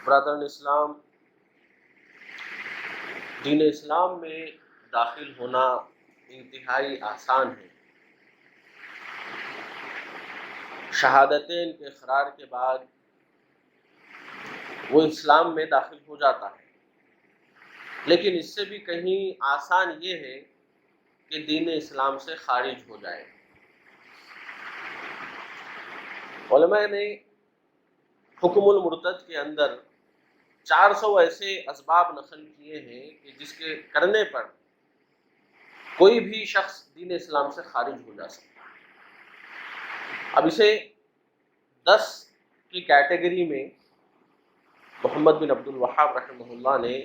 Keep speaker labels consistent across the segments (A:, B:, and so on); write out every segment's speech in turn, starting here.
A: برادران اسلام، دین اسلام میں داخل ہونا انتہائی آسان ہے۔ شہادتین کے اقرار کے بعد وہ اسلام میں داخل ہو جاتا ہے، لیکن اس سے بھی کہیں آسان یہ ہے کہ دین اسلام سے خارج ہو جائے۔ علماء نے حکم المرتد کے اندر 400 ایسے اسباب نقل کیے ہیں کہ جس کے کرنے پر کوئی بھی شخص دین اسلام سے خارج ہو جا سکتا ہے۔ اب اسے 10 کی کیٹیگری میں محمد بن عبد الوہاب رحمہ اللہ نے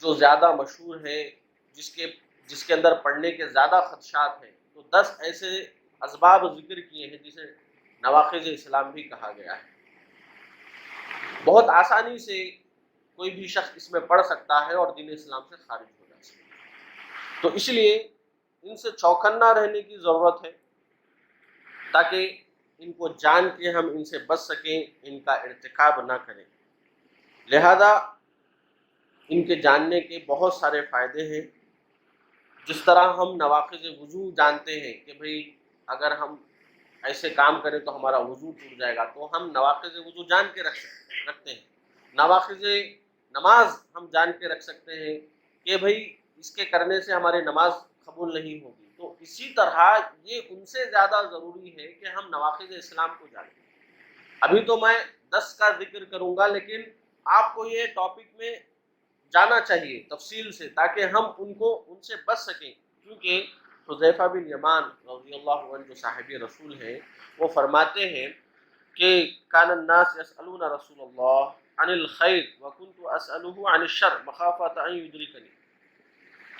A: جو زیادہ مشہور ہے، جس کے اندر پڑھنے کے زیادہ خدشات ہیں، تو 10 ایسے اسباب ذکر کیے ہیں جسے نواقض اسلام بھی کہا گیا ہے۔ بہت آسانی سے کوئی بھی شخص اس میں پڑھ سکتا ہے اور دین اسلام سے خارج ہو جا سکتا ہے، تو اس لیے ان سے چوکنا رہنے کی ضرورت ہے تاکہ ان کو جان کے ہم ان سے بچ سکیں، ان کا ارتکاب نہ کریں۔ لہذا ان کے جاننے کے بہت سارے فائدے ہیں۔ جس طرح ہم نواقض وضو جانتے ہیں کہ بھئی اگر ہم ایسے کام کریں تو ہمارا وضو ٹوٹ جائے گا، تو ہم نواقض وضو جان کے رکھتے ہیں۔ نواقض نماز ہم جان کے رکھ سکتے ہیں کہ بھئی اس کے کرنے سے ہماری نماز قبول نہیں ہوگی، تو اسی طرح یہ ان سے زیادہ ضروری ہے کہ ہم نواقض اسلام کو جانیں۔ ابھی تو میں 10 کا ذکر کروں گا، لیکن آپ کو یہ ٹاپک میں جانا چاہیے تفصیل سے تاکہ ہم ان سے بچ سکیں، کیونکہ حذیفہ بن یمان رضی اللہ عنہ جو صحابی رسول ہیں، وہ فرماتے ہیں کہ کان الناس یسألون رسول اللہ عن الخیر وکنت اسألہ عن الشر مخافۃ ان یدرکنی،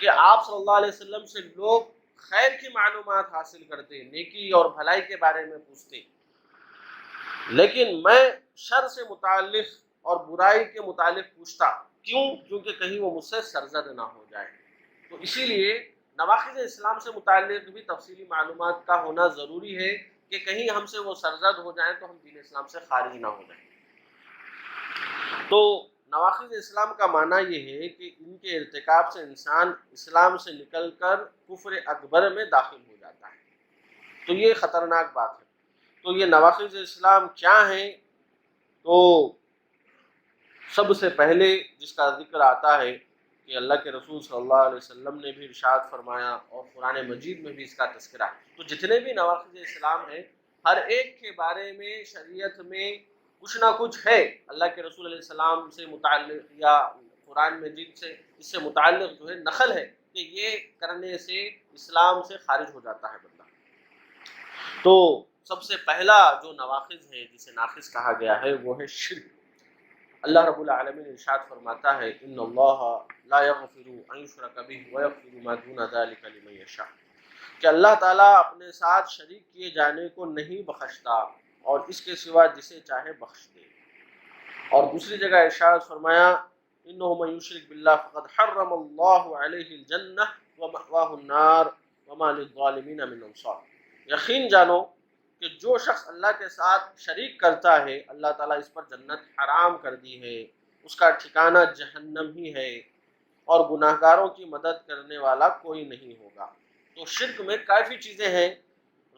A: کہ آپ صلی اللہ علیہ وسلم سے لوگ خیر کی معلومات حاصل کرتے، نیکی اور بھلائی کے بارے میں پوچھتے، لیکن میں شر سے متعلق اور برائی کے متعلق پوچھتا، کیوں؟ کیونکہ کہیں وہ مجھ سے سرزد نہ ہو جائے۔ تو اسی لیے نواقض اسلام سے متعلق بھی تفصیلی معلومات کا ہونا ضروری ہے کہ کہیں ہم سے وہ سرزد ہو جائیں تو ہم دین اسلام سے خارج نہ ہو جائیں۔ تو نواقض اسلام کا معنی یہ ہے کہ ان کے ارتکاب سے انسان اسلام سے نکل کر کفر اکبر میں داخل ہو جاتا ہے، تو یہ خطرناک بات ہے۔ تو یہ نواقض اسلام کیا ہیں؟ تو سب سے پہلے جس کا ذکر آتا ہے کہ اللہ کے رسول صلی اللہ علیہ وسلم نے بھی ارشاد فرمایا اور قرآن مجید میں بھی اس کا تذکرہ ہے، تو جتنے بھی نواقض اسلام ہیں ہر ایک کے بارے میں شریعت میں کچھ نہ کچھ ہے، اللہ کے رسول علیہ السلام سے متعلق یا قرآن مجید سے اس سے متعلق جو ہے نقل ہے کہ یہ کرنے سے اسلام سے خارج ہو جاتا ہے بندہ۔ تو سب سے پہلا جو نواقض ہے جسے ناقص کہا گیا ہے وہ ہے شرک۔ اللہ رب العالمین ارشاد فرماتا ہے ان اللہ لا یغفر ان یشرک بہ ویغفر ما دون ذلک لمن یشاء، کہ اللہ تعالیٰ اپنے ساتھ شریک کیے جانے کو نہیں بخشتا اور اس کے سوا جسے چاہے بخش دے۔ اور دوسری جگہ ارشاد فرمایا انہ من یشرک باللہ فقد حرم اللہ علیہ الجنہ ومأواہ النار وما للظالمین من انصار، یقین جانو کہ جو شخص اللہ کے ساتھ شریک کرتا ہے اللہ تعالیٰ اس پر جنت حرام کر دی ہے، اس کا ٹھکانہ جہنم ہی ہے، اور گناہگاروں کی مدد کرنے والا کوئی نہیں ہوگا۔ تو شرک میں کافی چیزیں ہیں،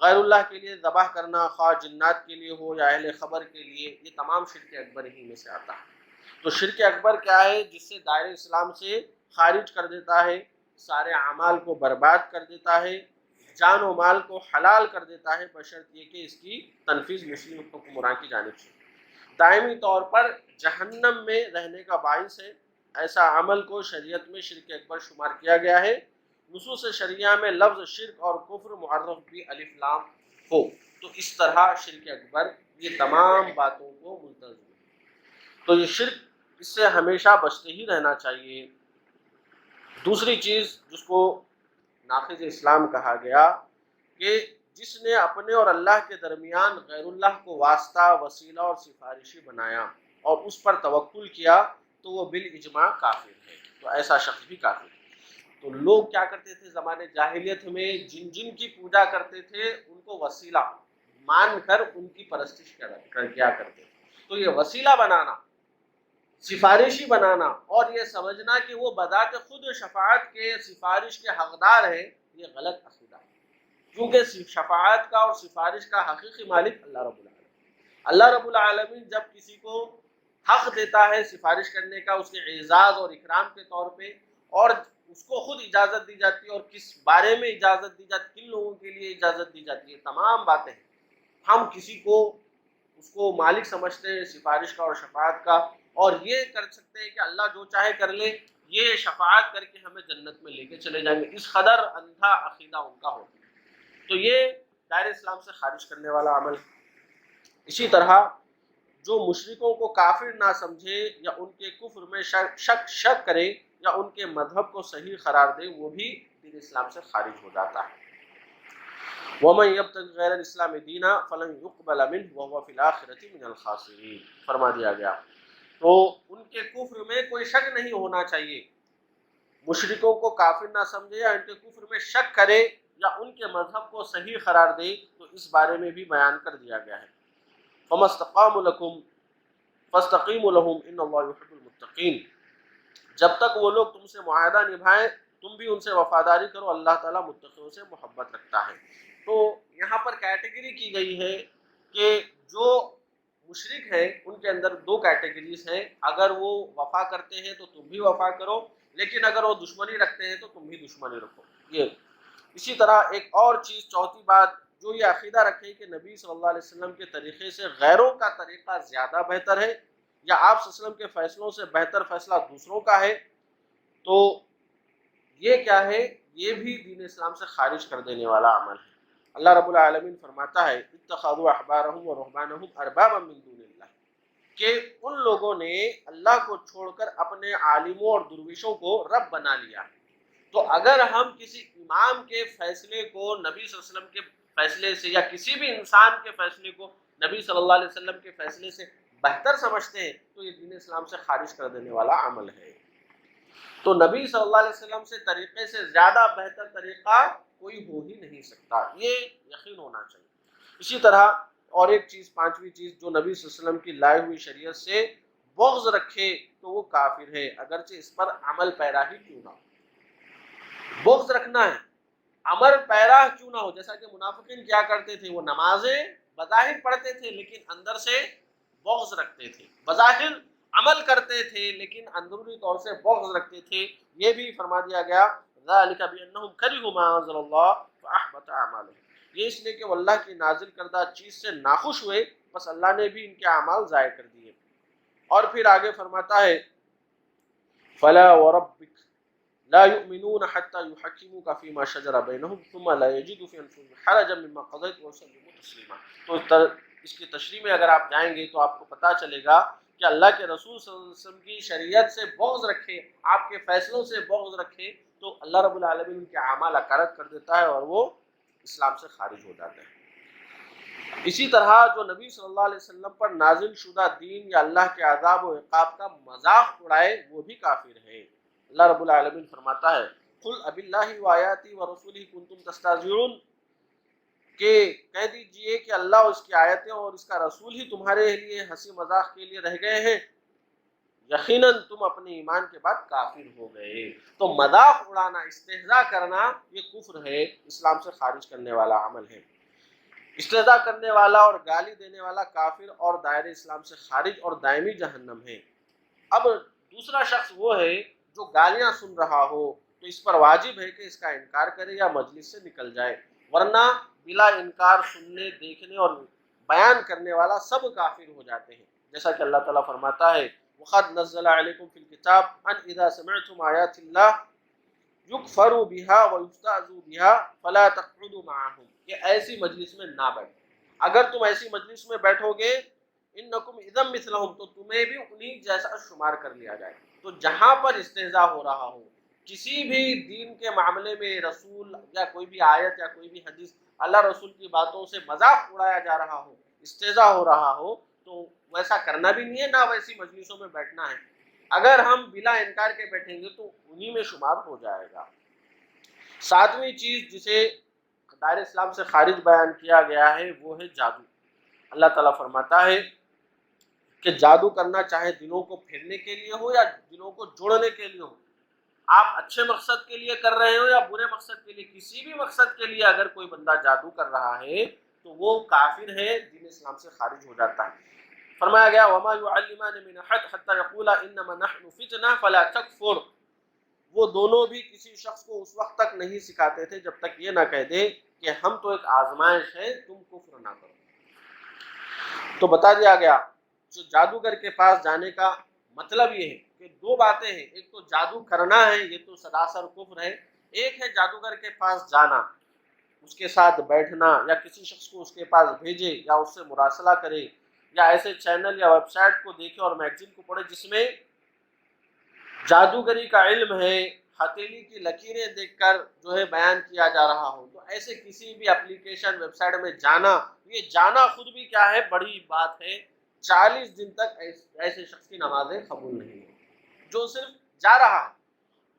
A: غیر اللہ کے لیے ذبح کرنا، خواہ جنات کے لیے ہو یا اہل خبر کے لیے، یہ تمام شرک اکبر ہی میں سے آتا ہے۔ تو شرک اکبر کیا ہے؟ جس سے دائرہ اسلام سے خارج کر دیتا ہے، سارے اعمال کو برباد کر دیتا ہے، جان و مال کو حلال کر دیتا ہے، بشرط یہ کہ اس کی تنفیذ مسلم حکمراں کی جانب سے دائمی طور پر جہنم میں رہنے کا باعث ہے۔ ایسا عمل کو شریعت میں شرک اکبر شمار کیا گیا ہے۔ نصوص شریعہ میں لفظ شرک اور کفر معرف بھی الف لام ہو، تو اس طرح شرک اکبر یہ تمام باتوں کو ملتزم ہے۔ تو یہ شرک، اس سے ہمیشہ بچتے ہی رہنا چاہیے۔ دوسری چیز جس کو ناقض اسلام کہا گیا کہ جس نے اپنے اور اللہ کے درمیان غیر اللہ کو واسطہ، وسیلہ اور سفارشی بنایا اور اس پر توکل کیا تو وہ بالاجماع کافر ہے۔ تو ایسا شخص بھی کافر ہے۔ تو لوگ کیا کرتے تھے زمانے جاہلیت میں؟ جن کی پوجا کرتے تھے ان کو وسیلہ مان کر ان کی پرستش کیا کرتے تھے۔ تو یہ وسیلہ بنانا سفارشی بنانا اور یہ سمجھنا کہ وہ بذات خود شفاعت کے سفارش کے حقدار ہیں، یہ غلط عقیدہ ہے، کیونکہ شفاعت کا اور سفارش کا حقیقی مالک اللہ رب العالمین۔ اللہ رب العالمین جب کسی کو حق دیتا ہے سفارش کرنے کا اس کے اعزاز اور اکرام کے طور پہ، اور اس کو خود اجازت دی جاتی ہے، اور کس بارے میں اجازت دی جاتی ہے، کن لوگوں کے لیے اجازت دی جاتی ہے، تمام باتیں ہم کسی کو اس کو مالک سمجھتے ہیں سفارش کا اور شفاعت کا، اور یہ کر سکتے ہیں کہ اللہ جو چاہے کر لے، یہ شفاعت کر کے ہمیں جنت میں لے کے چلے جائیں گے، اس قدر اندھا عقیدہ ان کا ہوتا ہے، تو یہ دائر اسلام سے خارج کرنے والا عمل ہے۔ اسی طرح جو مشرکوں کو کافر نہ سمجھے یا ان کے کفر میں شک کرے یا ان کے مذہب کو صحیح قرار دے، وہ بھی دین اسلام سے خارج ہو جاتا ہے۔ وَمَن يَبْتَغِ غَيْرَ الْإِسْلَامِ دِينًا فَلَن يُقْبَلَ مِنْهُ وَهُوَ فِي الْآخِرَةِ مِنَ الْخَاسِرِينَ فرما دیا گیا۔ تو ان کے کفر میں کوئی شک نہیں ہونا چاہیے، مشرکوں کو کافر نہ سمجھے یا ان کے کفر میں شک کرے یا ان کے مذہب کو صحیح قرار دے، تو اس بارے میں بھی بیان کر دیا گیا ہے۔ فَمَا اسْتَقَامُوا لَكُمْ فَاسْتَقِیمُوا لَهُمْ إِنَّ اللَّهَ يُحِبُّ الْمُتَّقِینَ، جب تک وہ لوگ تم سے معاہدہ نبھائیں تم بھی ان سے وفاداری کرو، اللہ تعالیٰ متقیوں سے محبت رکھتا ہے۔ تو یہاں پر کیٹیگری کی گئی ہے کہ جو مشرک ہیں ان کے اندر دو کیٹیگریز ہیں، اگر وہ وفا کرتے ہیں تو تم بھی وفا کرو، لیکن اگر وہ دشمنی رکھتے ہیں تو تم بھی دشمنی رکھو۔ یہ اسی طرح ایک اور چیز، چوتھی بات، جو یہ عقیدہ رکھے کہ نبی صلی اللہ علیہ وسلم کے طریقے سے غیروں کا طریقہ زیادہ بہتر ہے، یا آپ صلی اللہ علیہ وسلم کے فیصلوں سے بہتر فیصلہ دوسروں کا ہے، تو یہ کیا ہے؟ یہ بھی دین اسلام سے خارج کر دینے والا عمل ہے۔ اللہ رب العالمین فرماتا ہے اتخذوا احبارهم ورهبانهم اربابا من دون اللہ، کہ ان لوگوں نے اللہ کو چھوڑ کر اپنے عالموں اور درویشوں کو رب بنا لیا۔ تو اگر ہم کسی امام کے فیصلے کو نبی صلی اللہ علیہ وسلم کے فیصلے سے، یا کسی بھی انسان کے فیصلے کو نبی صلی اللہ علیہ وسلم کے فیصلے سے بہتر سمجھتے ہیں، تو یہ دین اسلام سے خارج کر دینے والا عمل ہے۔ تو نبی صلی اللہ علیہ وسلم سے طریقے سے زیادہ بہتر طریقہ کوئی ہو ہی نہیں سکتا، یہ یقین ہونا چاہیے۔ اسی طرح اور ایک چیز، پانچویں چیز، جو نبی صلی اللہ علیہ وسلم کی لائی ہوئی شریعت سے بغض رکھے تو وہ کافر ہے، اگرچہ اس پر عمل پیرا ہی کیوں نہ ہو۔ بغض رکھنا ہے، عمل پیرا کیوں نہ ہو، جیسا کہ منافقین کیا کرتے تھے، وہ نمازیں بظاہر پڑھتے تھے لیکن اندر سے بغض رکھتے تھے، بظاہر عمل کرتے تھے لیکن اندرونی طور سے بغض رکھتے تھے۔ یہ بھی فرما دیا گیا ذالک بانہم کرہوا ما انزل اللہ فاحبط اعمالہم، یہ اس لیے کہ وہ اللہ کی نازل کردہ چیز سے ناخوش ہوئے، بس اللہ نے بھی ان کے اعمال ضائع کر دیے۔ اور پھر آگے فرماتا ہے فلا وربک لا يؤمنون حتى يحكموك فيما شجر بينهم ثم لا يجدوا في انفسهم حرجا مما قضيت ويسلموا تسليما۔ تو اس کی تشریح میں اگر آپ جائیں گے تو آپ کو پتہ چلے گا کہ اللہ کے رسول صلی اللہ علیہ وسلم کی شریعت سے بغض رکھے، آپ کے فیصلوں سے بغض رکھے، تو اللہ رب العالمین ان کے اعمال اکارت کر دیتا ہے اور وہ اسلام سے خارج ہو جاتے ہیں۔ اسی طرح جو نبی صلی اللہ علیہ وسلم پر نازل شدہ دین یا اللہ کے عذاب و عقاب کا مذاق اڑائے، وہ بھی کافر ہے۔ اللہ رب العالمین فرماتا ہے قل اب اللہ وآیاتہ ورسولہ کنتم تستہزئون، کہ کہہ دیجئے کہ اللہ اور اس کی آیتیں اور اس کا رسول ہی تمہارے لیے ہنسی مذاق کے لیے رہ گئے ہیں، یقیناً تم اپنے ایمان کے بعد کافر ہو گئے۔ تو مذاق اڑانا، استہزاء کرنا، یہ کفر ہے، اسلام سے خارج کرنے والا عمل ہے۔ استہزاء کرنے والا اور گالی دینے والا کافر اور دائرے اسلام سے خارج اور دائمی جہنم ہے۔ اب دوسرا شخص وہ ہے جو گالیاں سن رہا ہو، تو اس پر واجب ہے کہ اس کا انکار کرے یا مجلس سے نکل جائے، ورنہ بلا انکار سننے، دیکھنے اور بیان کرنے والا سب کافر ہو جاتے ہیں، جیسا کہ اللہ تعالیٰ فرماتا ہے وَقَدْ نَزَّلَ عَلَيْكُمْ فِي الْكِتَابِ أَنْ إِذَا سَمِعْتُمْ آيَاتِ اللَّهِ یکفروا بها ویستہزؤ بها فلا تقعدوا معهم، کہ ایسی مجلس میں نہ بیٹھو، اگر تم ایسی مجلس میں بیٹھو گے انکم اذا مثلہم، تو تمہیں بھی انہی جیسا شمار کر لیا جائے۔ تو جہاں پر استہزاء ہو رہا ہو، کسی بھی دین کے معاملے میں، رسول یا کوئی بھی آیت یا کوئی بھی حدیث، اللہ رسول کی باتوں سے مذاق اڑایا جا رہا ہو، استہزاء ہو رہا ہو، تو ویسا کرنا بھی نہیں ہے، نہ ویسی مجلسوں میں بیٹھنا ہے۔ اگر ہم بلا انکار کے بیٹھیں گے تو انہی میں شمار ہو جائے گا۔ ساتویں چیز جسے دائر اسلام سے خارج بیان کیا گیا ہے وہ ہے جادو۔ اللہ تعالیٰ فرماتا ہے کہ جادو کرنا چاہے دلوں کو پھیرنے کے لیے ہو یا دلوں کو جوڑنے کے لیے ہو، آپ اچھے مقصد کے لیے کر رہے ہو یا برے مقصد کے لیے، کسی بھی مقصد کے لیے اگر کوئی بندہ جادو کر رہا ہے تو وہ کافر ہے، دین اسلام سے خارج ہو جاتا ہے۔ فرمایا گیا وما يعلمان من احد حتى يقولا انما نحن فتنہ فلا تکفر، وہ دونوں بھی کسی شخص کو اس وقت تک نہیں سکھاتے تھے جب تک یہ نہ کہہ دے کہ ہم تو ایک آزمائش ہے، تم کفر نہ کرو۔ تو بتا دیا گیا جو جادوگر کے پاس جانے کا مطلب یہ ہے کہ دو باتیں ہیں، ایک تو جادو کرنا ہے، یہ تو سراسر کفر ہے، ایک ہے جادوگر کے پاس جانا، اس کے ساتھ بیٹھنا یا کسی شخص کو اس کے پاس بھیجے یا اس سے مراسلہ کرے یا ایسے چینل یا ویب سائٹ کو دیکھے اور میگزین کو پڑھے جس میں جادوگری کا علم ہے، ہتھیلی کی لکیریں دیکھ کر جو ہے بیان کیا جا رہا ہو، تو ایسے کسی بھی اپلیکیشن ویب سائٹ میں جانا، یہ جانا خود بھی کیا ہے، بڑی بات ہے۔ 40 دن تک ایسے شخص کی نمازیں قبول نہیں ہیں جو صرف جا رہا ہے۔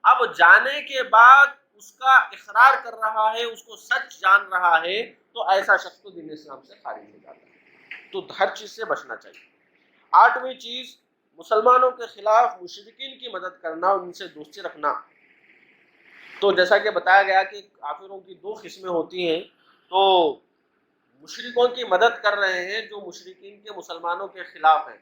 A: اب جانے کے بعد اس کا اقرار کر رہا ہے، اس کو سچ جان رہا ہے، تو ایسا شخص تو دین اسلام سے خارج ہو جاتا ہے۔ تو ہر چیز سے بچنا چاہیے۔ 8ویں چیز، مسلمانوں کے خلاف مشرکین کی مدد کرنا اور ان سے دوستی رکھنا۔ تو جیسا کہ بتایا گیا کہ کافروں کی 2 قسمیں ہوتی ہیں، تو مشرکوں کی مدد کر رہے ہیں جو مشرکین کے مسلمانوں کے خلاف ہیں،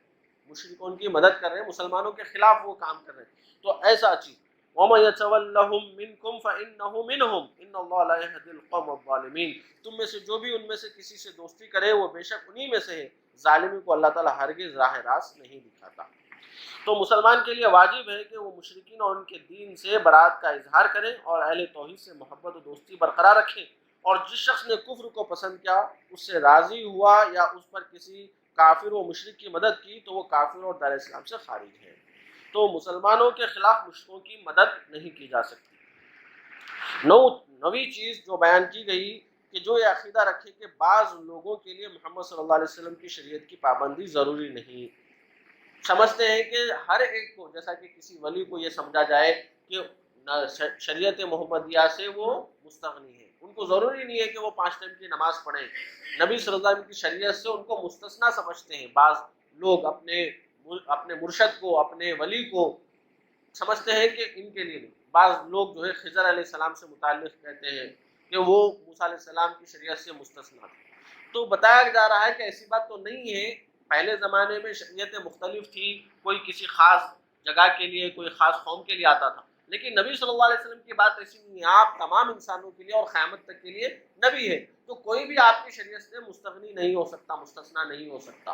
A: مشرکوں کی مدد کر رہے ہیں، مسلمانوں کے خلاف وہ کام کر رہے ہیں، تو ایسا چیز وَمَن يَتَوَلَّهُم مِّنكُمْ فَإِنَّهُ مِنْهُمْ إِنَّ اللَّهَ لَا يَهْدِي الْقَوْمَ الظَّالِمِينَ، تم میں سے جو بھی ان میں سے کسی سے دوستی کرے وہ بے شک انہی میں سے ہے، ظالموں کو اللہ تعالیٰ ہرگز راہ راست نہیں دکھاتا۔ تو مسلمان کے لیے واجب ہے کہ وہ مشرکین اور ان کے دین سے برات کا اظہار کریں اور اہل توحید سے محبت و دوستی برقرار رکھیں، اور جس شخص نے کفر کو پسند کیا، اس سے راضی ہوا یا اس پر کسی کافر و مشرک کی مدد کی تو وہ کافر اور دار اسلام سے خارج ہے۔ تو مسلمانوں کے خلاف مشرکوں کی مدد نہیں کی جا سکتی۔ نویں چیز جو بیان کی گئی کہ جو یہ عقیدہ رکھے کہ بعض لوگوں کے لیے محمد صلی اللہ علیہ وسلم کی شریعت کی پابندی ضروری نہیں، سمجھتے ہیں کہ ہر ایک کو، جیسا کہ کسی ولی کو یہ سمجھا جائے کہ شریعت محمدیہ سے وہ مستغنی ہے، ان کو ضروری نہیں ہے کہ وہ 5 ٹائم کی نماز پڑھیں، نبی صلی اللہ علیہ وسلم کی شریعت سے ان کو مستثنا سمجھتے ہیں۔ بعض لوگ اپنے مرشد کو، اپنے ولی کو سمجھتے ہیں کہ ان کے لیے نہیں۔ بعض لوگ جو ہے خضر علیہ السلام سے متعلق کہتے ہیں کہ وہ موسیٰ علیہ السلام کی شریعت سے مستثنا تھے۔ تو بتایا جا رہا ہے کہ ایسی بات تو نہیں ہے، پہلے زمانے میں شریعتیں مختلف تھی، کوئی کسی خاص جگہ کے لیے، کوئی خاص قوم کے لیے آتا تھا، لیکن نبی صلی اللہ علیہ وسلم کی بات ایسی نہیں ہے، آپ تمام انسانوں کے لیے اور قیامت تک کے لیے نبی ہے، تو کوئی بھی آپ کی شریعت سے مستغنی نہیں ہو سکتا، مستثنا نہیں ہو سکتا۔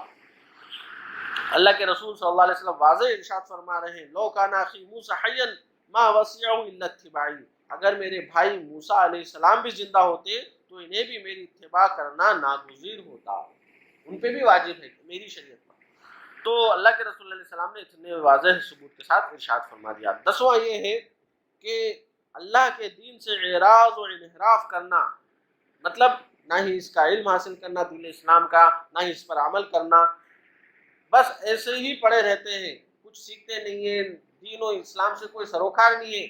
A: اللہ کے رسول صلی اللہ علیہ وسلم واضح ارشاد فرما رہے ہیں لو کان اخی موسیٰ حیا ما وسعہ الا اتباعی، اگر میرے بھائی موسیٰ علیہ السلام بھی زندہ ہوتے تو انہیں بھی میری اتباع کرنا ناگزیر ہوتا، ان پہ بھی واجب ہے میری شریعت پر۔ تو اللہ کے رسول علیہ السلام نے اتنے واضح ثبوت کے ساتھ ارشاد فرما دیا۔ 10واں یہ ہے کہ اللہ کے دین سے اعراض و انحراف کرنا، مطلب نہ ہی اس کا علم حاصل کرنا دین اسلام کا، نہ ہی اس پر عمل کرنا، بس ایسے ہی پڑے رہتے ہیں، کچھ سیکھتے نہیں ہیں، دین و اسلام سے کوئی سروکار نہیں ہے،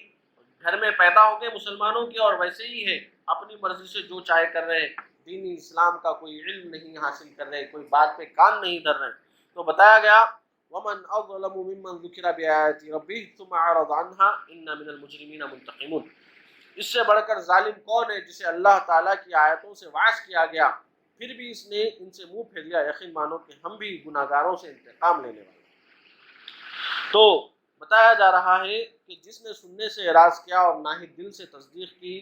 A: گھر میں پیدا ہو گئے مسلمانوں کے اور ویسے ہی ہے، اپنی مرضی سے جو چاہے کر رہے، دین اسلام کا کوئی علم نہیں حاصل کر رہے، کوئی بات پہ کان نہیں دھر رہے۔ تو بتایا گیا وَمَنْ أَظْلَمُ مِمَّنْ ذُكِرَ بِآيَاتِ رَبِّهِ ثُمَّ أَعْرَضَ عَنْهَا إِنَّا مِنَ الْمُجْرِمِينَ مُنْتَقِمُونَ، اس سے بڑھ کر ظالم کون ہے جسے اللہ تعالیٰ کی آیتوں سے واعظ کیا گیا پھر بھی اس نے ان سے منہ پھیر لیا، یقین مانو کہ ہم بھی گناہگاروں سے انتقام لینے والے ہیں۔ تو بتایا جا رہا ہے کہ جس نے سننے سے اعراض کیا اور نہ ہی دل سے تصدیق کی،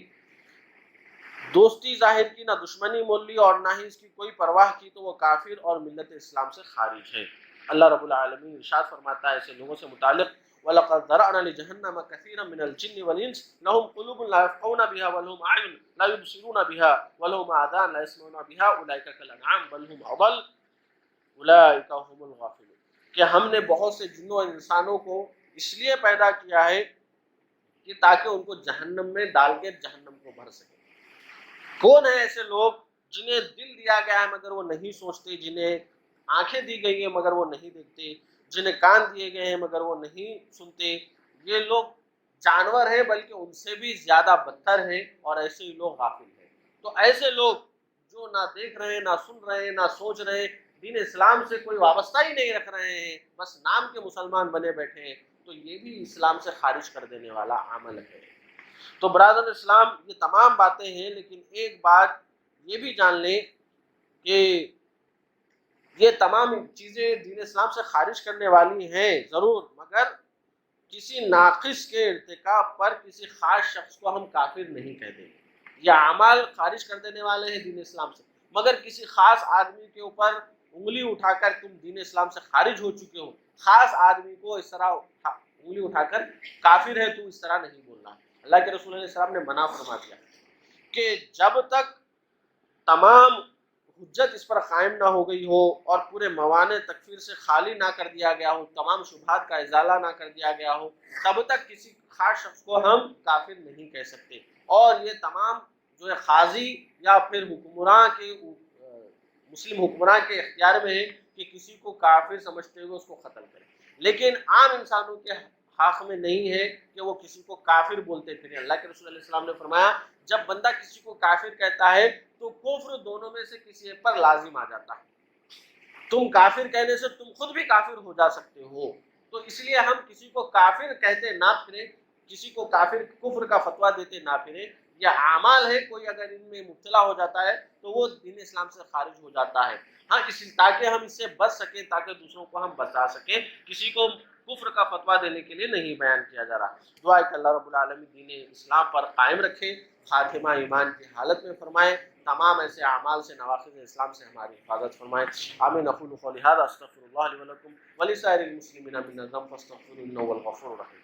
A: دوستی ظاہر کی، نہ دشمنی مول لی اور نہ ہی اس کی کوئی پرواہ کی، تو وہ کافر اور ملت اسلام سے خارج ہے۔ اللہ رب العالمین ارشاد فرماتا ہے ایسے لوگوں سے متعلق وَلَقَدْ ذَرَأْنَا لِجَهَنَّمَ كَثِيرًا مِنَ الْجِنِّ وَالْإِنسِ لَهُمْ قُلُوبٌ لَا يَفْقَهُونَ بِهَا وَلَهُمْ أَعْيُنٌ لَا يُبْصِرُونَ بِهَا وَلَهُمْ آذَانٌ لَا يَسْمَعُونَ بِهَا أُولَئِكَ كَالْأَنْعَامِ بَلْ هُمْ أَضَلُّ أُولَئِكَ هُمُ الْغَافِلُونَ، کہ ہم نے بہت سے جنوں اور انسانوں کو اس لیے پیدا کیا ہے کہ تاکہ ان کو جہنم میں ڈال کے جہنم کو بھر سکے۔ کون ہیں ایسے لوگ جنہیں دل دیا گیا ہے مگر وہ نہیں سوچتے، جنہیں آنکھیں دی گئی ہیں مگر وہ نہیں دیکھتے، جنہیں کان دیے گئے ہیں مگر وہ نہیں سنتے؟ یہ لوگ جانور ہیں بلکہ ان سے بھی زیادہ بدتر ہیں، اور ایسے ہی لوگ غافل ہیں۔ تو ایسے لوگ جو نہ دیکھ رہے، نہ سن رہے، نہ سوچ رہے، دین اسلام سے کوئی وابستہ ہی نہیں رکھ رہے ہیں، بس نام کے مسلمان بنے بیٹھے ہیں، تو یہ بھی اسلام سے خارج کر دینے والا عمل ہے۔ تو برادر اسلام یہ تمام باتیں ہیں، لیکن ایک بات یہ بھی جان لیں کہ یہ تمام چیزیں دین اسلام سے خارج کرنے والی ہیں ضرور، مگر کسی ناقص کے ارتکاب پر کسی خاص شخص کو ہم کافر نہیں کہہ دیں گے۔ یہ اعمال خارج کر دینے والے ہیں دین اسلام سے، مگر کسی خاص آدمی کے اوپر انگلی اٹھا کر تم دین اسلام سے خارج ہو چکے ہو، خاص آدمی کو اس طرح انگلی اٹھا کر کافر ہے تو اس طرح نہیں بولنا۔ اللہ کے رسول علیہ السلام نے منع فرما دیا کہ جب تک تمام حجت اس پر قائم نہ ہو گئی ہو اور پورے موانع تکفیر سے خالی نہ کر دیا گیا ہو، تمام شبہات کا ازالہ نہ کر دیا گیا ہو، تب تک کسی خاص شخص کو ہم کافر نہیں کہہ سکتے۔ اور یہ تمام جو ہے قاضی یا پھر حکمراں کے مسلم حکمراں کے اختیار میں ہے کہ کسی کو کافر سمجھتے ہوئے اس کو قتل کرے، لیکن عام انسانوں کے حق میں نہیں ہے کہ وہ کسی کو کافر بولتے پھریں۔ اللہ کے رسول علیہ السلام نے فرمایا جب بندہ کسی کو کافر کہتا ہے تو کفر دونوں میں سے کسی ایک پر لازم آ جاتا ہے۔ تم کافر کہنے سے تم خود بھی کافر ہو جا سکتے ہو، تو اس لیے ہم کسی کو کافر کہتے نہ پھریں، کسی کو کافر کفر کا فتویٰ دیتے نہ پھریں۔ یہ اعمال ہے، کوئی اگر ان میں مبتلا ہو جاتا ہے تو وہ دین اسلام سے خارج ہو جاتا ہے۔ ہاں تاکہ ہم اس سے بچ سکیں، تاکہ دوسروں کو ہم بچا سکیں، کسی کو کفر کا فتویٰ دینے کے لیے نہیں بیان کیا جا رہا۔ دعا ہے کہ اللہ رب العالمین دین اسلام پر قائم رکھے، خاتمہ ایمان کی حالت میں فرمائے، تمام ایسے اعمال سے نواقض اسلام سے ہماری حفاظت فرمائے۔ آمین۔ اقول قولی ھذا استغفر اللہ لی ولکم ولسائر المسلمین من الذنوب فاستغفروہ انہ هو الغفور الرحیم۔